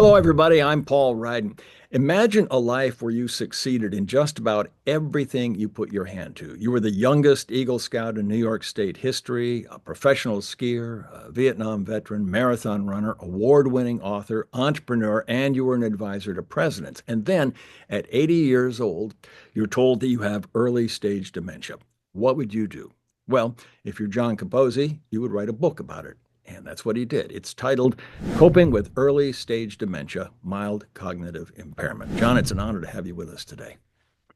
Hello, everybody. I'm Paul Ryden. Imagine a life where you succeeded in just about everything you put your hand to. You were the youngest Eagle Scout in New York State history, a professional skier, a Vietnam veteran, marathon runner, award-winning author, entrepreneur, and you were an advisor to presidents. And then at 80 years old, you're told that you have early stage dementia. What would you do? Well, if you're John Capozzi, you would write a book about it. And that's what he did. It's titled Coping with Early Stage Dementia, Mild Cognitive Impairment. John, it's an honor to have you with us today.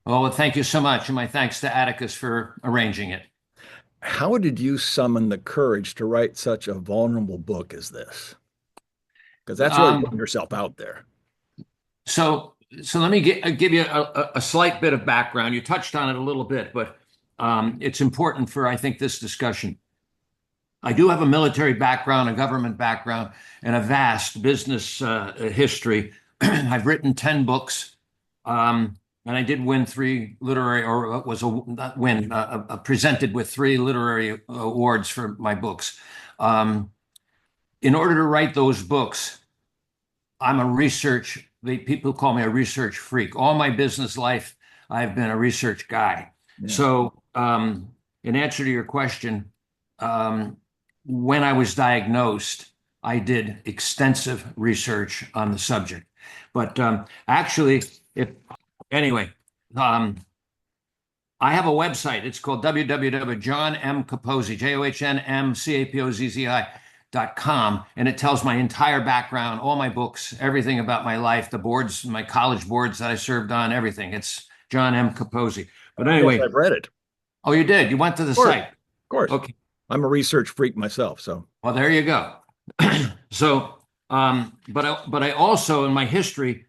Oh, well, thank you so much. And my thanks to Atticus for arranging it. How did you summon the courage to write such a vulnerable book as this? Because that's really putting Um, yourself out there. so let me give you a slight bit of background. You touched on it a little bit, but it's important for, I think, this discussion. I do have a military background, a government background, and a vast business history. I've written 10 books, and I did win three literary, or was a not win, presented with three literary awards for my books. Um, in order to write those books, I'm a research, people call me a research freak. All my business life, I've been a research guy. Yeah. So, in answer to your question, when I was diagnosed, I did extensive research on the subject. But actually, if anyway, I have a website. It's called www.JohnMCapozzi, JohnMCapozzi.com, and it tells my entire background, all my books, everything about my life, the boards, my college boards that I served on, everything. It's John M. Capozzi. But Yes, anyway, I've read it. oh, you did? You went to the Of course. site? Of course. Okay. I'm a research freak myself, so. Well, there you go. So, but I also, in my history,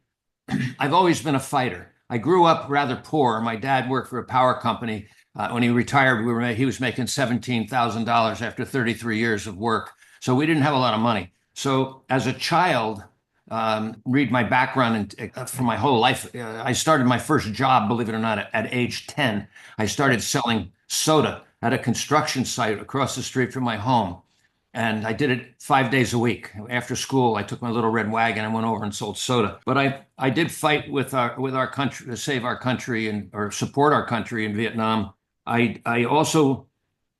I've always been a fighter. I grew up rather poor. My dad worked for a power company. When he retired, he was making $17,000 after 33 years of work. So we didn't have a lot of money. So as a child, read my background and for my whole life, I started my first job, believe it or not, at age 10. I started selling soda at a construction site across the street from my home. And I did it 5 days a week. After school, I took my little red wagon and went over and sold soda. But I did fight with our country to save our country and or support our country in Vietnam. I also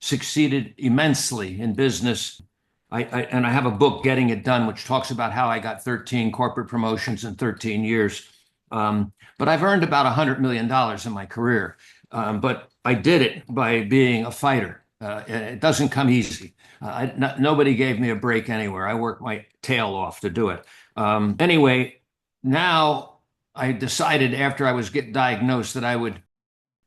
succeeded immensely in business. And I have a book, Getting It Done, which talks about how I got 13 corporate promotions in 13 years. But I've earned about $100 million in my career. But I did it by being a fighter. It doesn't come easy. Nobody gave me a break anywhere. I worked my tail off to do it. Anyway, now I decided after I was get diagnosed that I would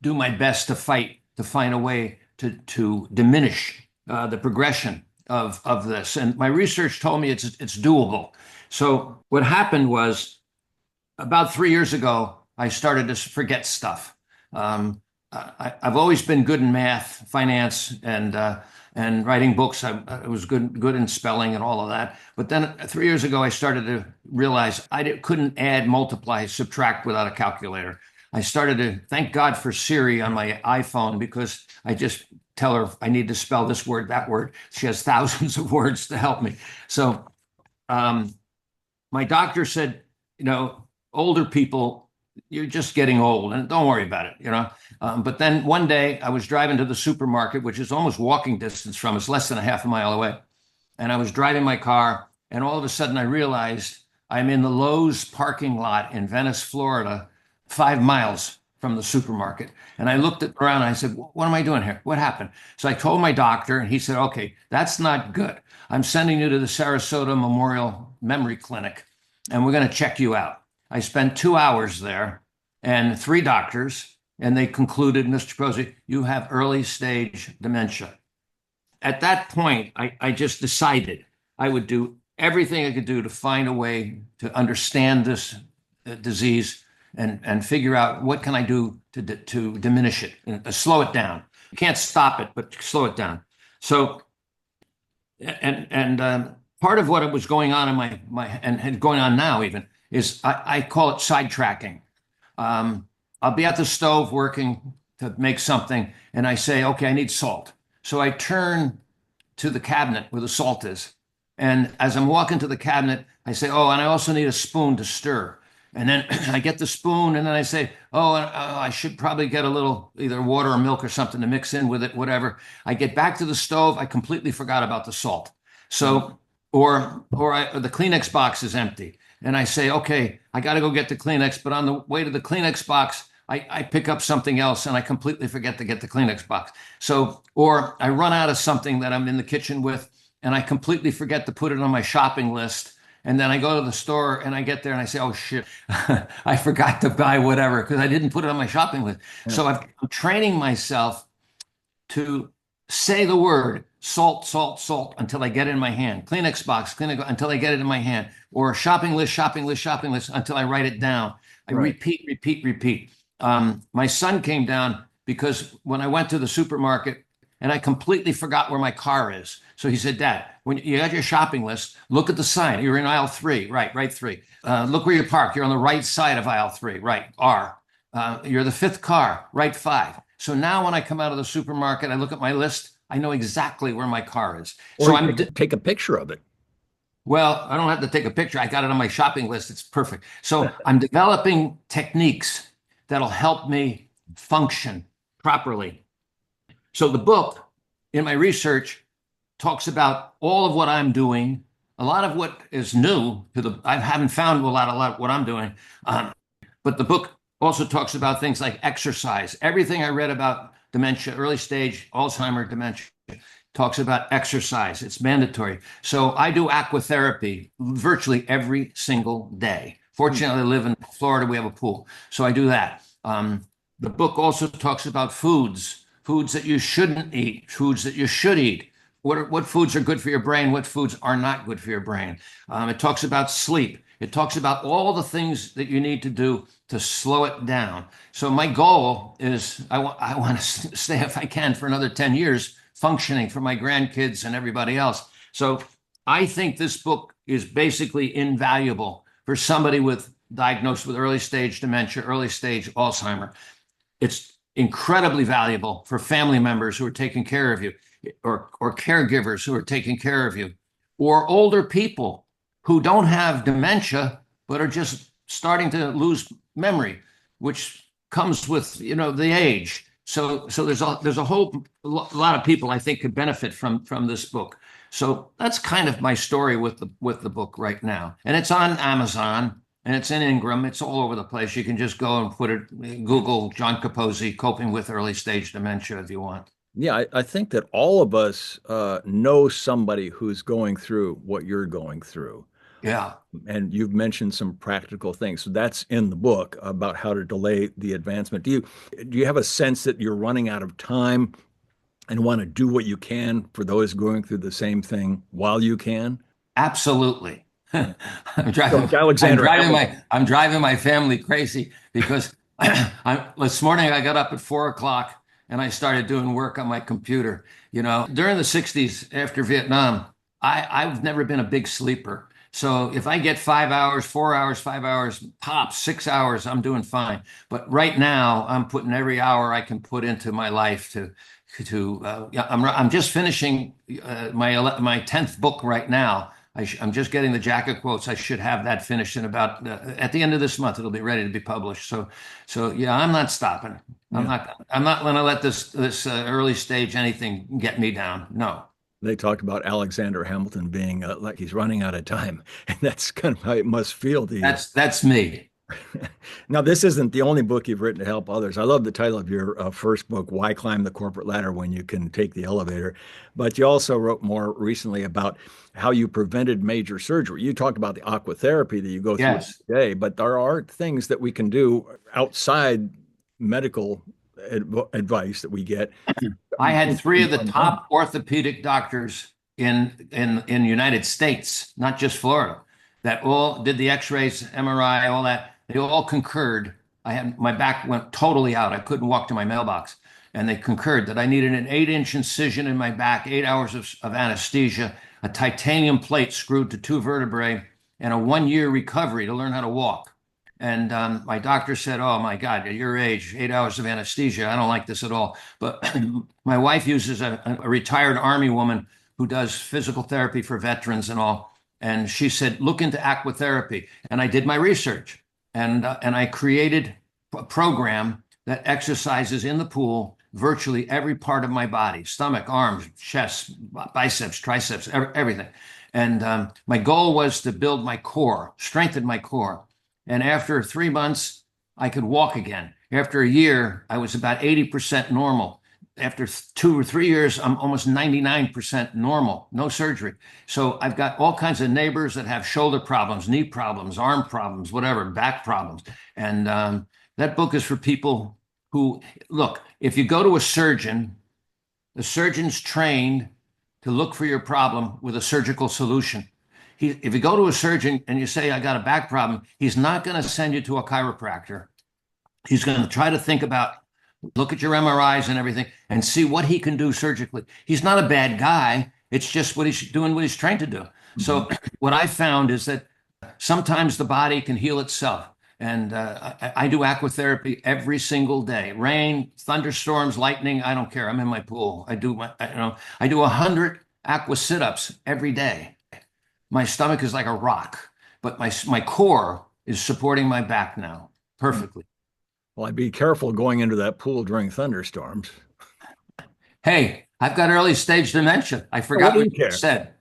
do my best to fight to find a way to diminish the progression of this. And my research told me it's doable. So what happened was about 3 years ago, I started to forget stuff. I've always been good in math, finance, and writing books. I was good in spelling and all of that. But then 3 years ago, I started to realize couldn't add, multiply, subtract without a calculator. I started to thank God for Siri on my iPhone because I just tell her I need to spell this word, that word. She has thousands of words to help me. So my doctor said, older people, you're just getting old and don't worry about it. But then one day I was driving to the supermarket, which is almost walking distance from us, less than a half a mile away. And I was driving my car, and all of a sudden I realized I'm in the Lowe's parking lot in Venice, Florida, 5 miles from the supermarket. And I looked around and I said, what am I doing here? What happened? So I told my doctor, and he said, okay, that's not good. I'm sending you to the Sarasota Memorial Memory Clinic, and we're going to check you out. I spent 2 hours there and three doctors, and they concluded, Mr. Capozzi, you have early stage dementia. At that point, I just decided I would do everything I could do to find a way to understand this disease and figure out what can I do to diminish it and slow it down. You can't stop it, but slow it down. So, and part of what was going on in my and going on now even is I call it sidetracking. I'll be at the stove working to make something, and I say, okay, I need salt. So I turn to the cabinet where the salt is, And as I'm walking to the cabinet, I say, oh, and I also need a spoon to stir. And then I get the spoon, and then I say, oh, I should probably get a little either water or milk or something to mix in with it, whatever. I get back to the stove. I completely forgot about the salt. So, or the Kleenex box is empty. And I say, okay, I got to go get the Kleenex. But on the way to the Kleenex box, I pick up something else and I completely forget to get the Kleenex box. So, or I run out of something that I'm in the kitchen with and I completely forget to put it on my shopping list. And then I go to the store and I get there and I say, oh shit, I forgot to buy whatever because I didn't put it on my shopping list. Yeah. So I'm training myself to say the word salt, salt, salt until I get it in my hand. Kleenex box, Kleenex until I get it in my hand. Or shopping list, shopping list, shopping list until I write it down. I Right. repeat, repeat, repeat. My son came down because when I went to the supermarket and I completely forgot where my car is. So he said, Dad, when you got your shopping list, look at the sign. You're in aisle 3, right 3. Look where you park. You're on the right side of aisle 3, right, R. You're the 5th car, right 5. So now when I come out of the supermarket, I look at my list, I know exactly where my car is. Or So you could take a picture of it. well, I don't have to take a picture. I got it on my shopping list. It's perfect. So I'm developing techniques that'll help me function properly. So the book, in my research, talks about all of what I'm doing. A lot of what is new to I haven't found a lot of what I'm doing. But the book also talks about things like exercise. Everything I read about dementia, early stage Alzheimer dementia, talks about exercise. It's mandatory. So I do aqua therapy virtually every single day. Fortunately, I live in Florida. We have a pool. So I do that. The book also talks about foods that you shouldn't eat, foods that you should eat. What foods are good for your brain? What foods are not good for your brain? It talks about sleep. It talks about all the things that you need to do to slow it down. So my goal is I want to stay, if I can, for another 10 years functioning for my grandkids and everybody else. So I think this book is basically invaluable for somebody diagnosed with early stage dementia, early stage Alzheimer. It's incredibly valuable for family members who are taking care of you, or caregivers who are taking care of you, or older people who don't have dementia but are just starting to lose memory, which comes with the age. So there's a whole lot of people I think could benefit from this book. So that's kind of my story with the book right now, and it's on Amazon. And it's in Ingram. It's all over the place. You can just go and put it, Google John Capozzi, coping with early stage dementia if you want. Yeah, I think that all of us know somebody who's going through what you're going through. Yeah, And you've mentioned some practical things. So that's in the book about how to delay the advancement. Do you have a sense that you're running out of time and want to do what you can for those going through the same thing while you can? absolutely. I'm So driving, like Alexander Hamilton. I'm driving my family crazy because this morning I got up at 4 o'clock and I started doing work on my computer. During the 60s after Vietnam, I've never been a big sleeper. So if I get 5 hours, 4 hours, 5 hours, tops 6 hours, I'm doing fine. But right now, I'm putting every hour I can put into my life yeah, I'm just finishing my 10th book right now. I'm just getting the jacket quotes. I should have that finished in about at the end of this month. It'll be ready to be published. So yeah, I'm not stopping. Yeah. I'm not going to let this early stage anything get me down. No. They talk about Alexander Hamilton being like he's running out of time. And that's kind of how it must feel to you. That's me. Now, this isn't the only book you've written to help others. I love the title of your first book, Why Climb the Corporate Ladder When You Can Take the Elevator. But you also wrote more recently about how you prevented major surgery. You talked about the aqua therapy that you go through Yes. today, but there are things that we can do outside medical advice that we get. I had three of the From home. top orthopedic doctors in United States, not just Florida, that all did the X-rays, MRI, all that. They all concurred. My back went totally out. I couldn't walk to my mailbox, and they concurred that I needed an 8-inch incision in my back, 8 hours of anesthesia, a titanium plate screwed to 2 vertebrae, and a 1-year recovery to learn how to walk. And my doctor said, "Oh my God, at your age, 8 hours of anesthesia. I don't like this at all." But my wife uses a retired Army woman who does physical therapy for veterans and all. And she said, look into aqua therapy. And I did my research, and I created a program that exercises in the pool virtually every part of my body: stomach, arms, chest, biceps, triceps, everything. And my goal was to build my core, strengthen my core. And after 3 months, I could walk again. After a year, I was about 80% normal. After 2 or 3 years, I'm almost 99% normal, no surgery. So I've got all kinds of neighbors that have shoulder problems, knee problems, arm problems, whatever, back problems. And that book is for people who, look, if you go to a surgeon, the surgeon's trained to look for your problem with a surgical solution. If you go to a surgeon and you say, I got a back problem, he's not going to send you to a chiropractor. He's going to try to think about, look at your MRIs and everything, and see what he can do surgically. He's not a bad guy. It's just what he's doing, what he's trained to do. Mm-hmm. So what I found is that sometimes the body can heal itself. And I do aqua therapy every single day. Rain, thunderstorms, lightning, I don't care. I'm in my pool. I do 100 aqua sit-ups every day. My stomach is like a rock, but my core is supporting my back now perfectly. Well, I'd be careful going into that pool during thunderstorms. Hey, I've got early stage dementia. I forgot what you said.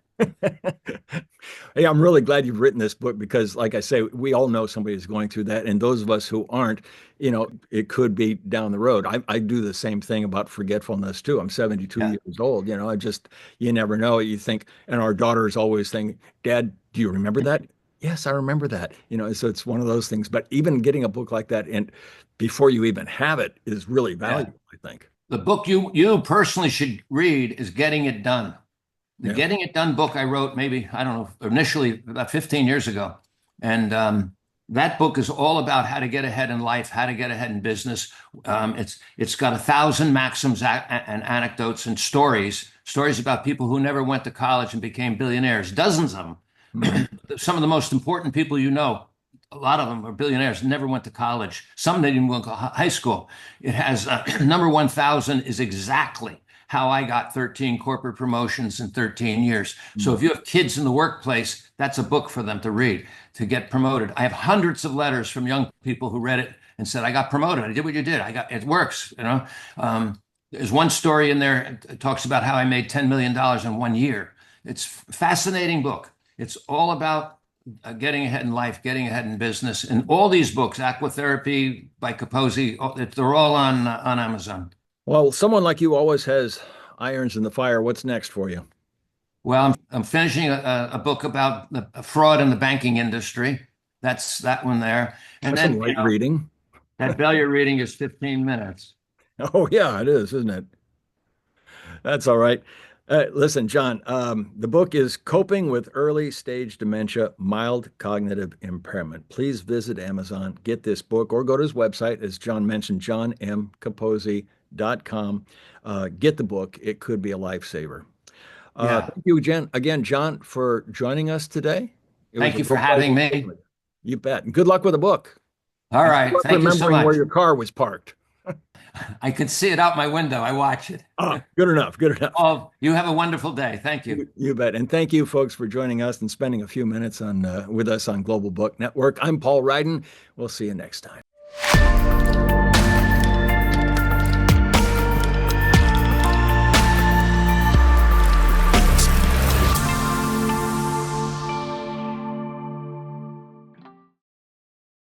Hey, I'm really glad you've written this book because, like I say, we all know somebody who's going through that. And those of us who aren't, it could be down the road. I do the same thing about forgetfulness too. I'm 72 years old. You never know. You think, and our daughters always think, Dad, do you remember that? Yes, I remember that. So it's one of those things. But even getting a book like that, and before you even have it, is really valuable, I think. The book you personally should read is Getting It Done. The Getting It Done book I wrote maybe, I don't know, initially about 15 years ago. And that book is all about how to get ahead in life, how to get ahead in business. It's got 1,000 maxims and anecdotes and stories about people who never went to college and became billionaires, dozens of them. Some of the most important people a lot of them are billionaires, never went to college. Some didn't even go to high school. It has number 1,000 is exactly how I got 13 corporate promotions in 13 years. So if you have kids in the workplace, that's a book for them to read, to get promoted. I have hundreds of letters from young people who read it and said, I got promoted. I did what you did. It works. There's one story in there. It talks about how I made $10 million in 1 year. It's a fascinating book. It's all about getting ahead in life, getting ahead in business. And all these books, Aqua Therapy by Capozzi, they're all on Amazon. Well, someone like you always has irons in the fire. What's next for you? Well, I'm finishing a book about the fraud in the banking industry. That's that one there. And that's then light reading. That failure reading is 15 minutes. Oh, yeah, it is, isn't it? That's all right. Listen, John, the book is Coping with Early Stage Dementia, Mild Cognitive Impairment. Please visit Amazon, get this book, or go to his website, as John mentioned, JohnMCapozzi.com. Get the book. It could be a lifesaver. Thank you again, John, for joining us today. Thank you for having me. You bet. And good luck with the book. All right. Thank you so much. Remembering where your car was parked. I can see it out my window. I watch it. Oh, good enough. Good enough. Oh, you have a wonderful day. Thank you. You bet. And thank you, folks, for joining us and spending a few minutes with us on Global Book Network. I'm Paul Ryden. We'll see you next time.